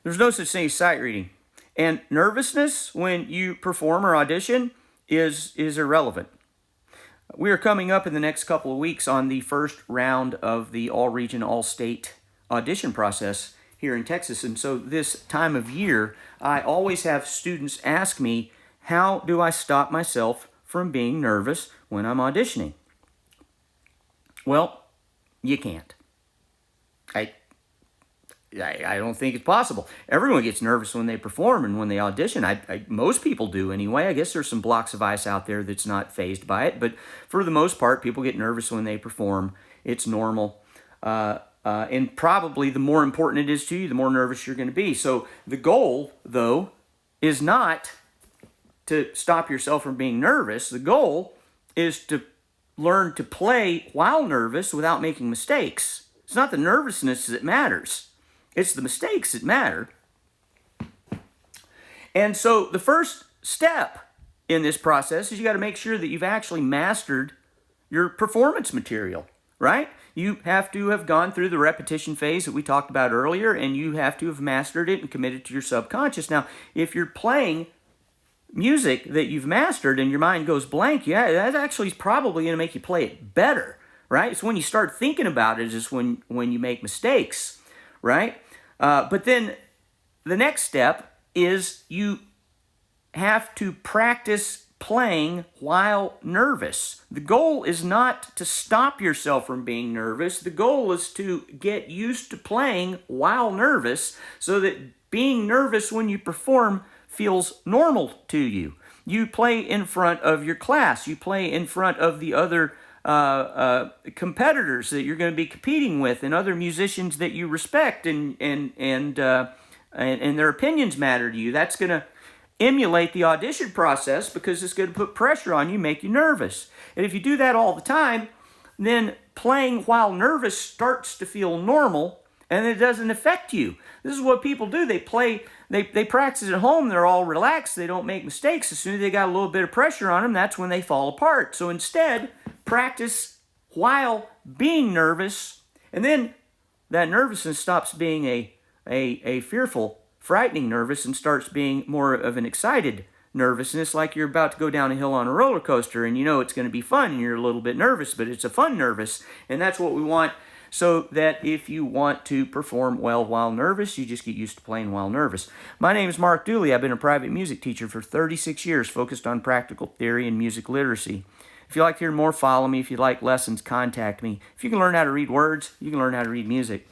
There's no such thing as sight reading. And nervousness when you perform or audition is irrelevant. We are coming up in the next couple of weeks on the first round of the all-region, all-state audition process here in Texas. And so this time of year, I always have students ask me, how do I stop myself from being nervous when I'm auditioning? Well, you can't. I don't think it's possible. Everyone gets nervous when they perform and when they audition. Most people do anyway. I guess there's some blocks of ice out there that's not fazed by it. But for the most part, people get nervous when they perform. It's normal. And probably the more important it is to you, the more nervous you're going to be. So the goal, though, is not to stop yourself from being nervous. The goal is to learn to play while nervous without making mistakes. It's not the nervousness that matters. It's the mistakes that matter. And so the first step in this process is you got to make sure that you've actually mastered your performance material, right? You have to have gone through the repetition phase that we talked about earlier, and you have to have mastered it and committed to your subconscious. Now, if you're playing music that you've mastered and your mind goes blank, yeah, that actually is probably going to make you play it better, right? It's when you start thinking about it is when you make mistakes, right? But then the next step is you have to practice playing while nervous. The goal is not to stop yourself from being nervous. The goal is to get used to playing while nervous so that being nervous when you perform feels normal to you. You play in front of your class. You play in front of the other competitors that you're going to be competing with, and other musicians that you respect, and their opinions matter to you. That's going to emulate the audition process because it's going to put pressure on you, make you nervous. And if you do that all the time, then playing while nervous starts to feel normal, and it doesn't affect you. This is what people do. They practice at home. They're all relaxed. They don't make mistakes. As soon as they got a little bit of pressure on them, that's when they fall apart. So instead, practice while being nervous, and then that nervousness stops being a fearful, frightening nervous and starts being more of an excited nervousness, like you're about to go down a hill on a roller coaster, and you know it's going to be fun, and you're a little bit nervous, but it's a fun nervous, and that's what we want, so that if you want to perform well while nervous, you just get used to playing while nervous. My name is Mark Dooley. I've been a private music teacher for 36 years, focused on practical theory and music literacy. If you'd like to hear more, follow me. If you'd like lessons, contact me. If you can learn how to read words, you can learn how to read music.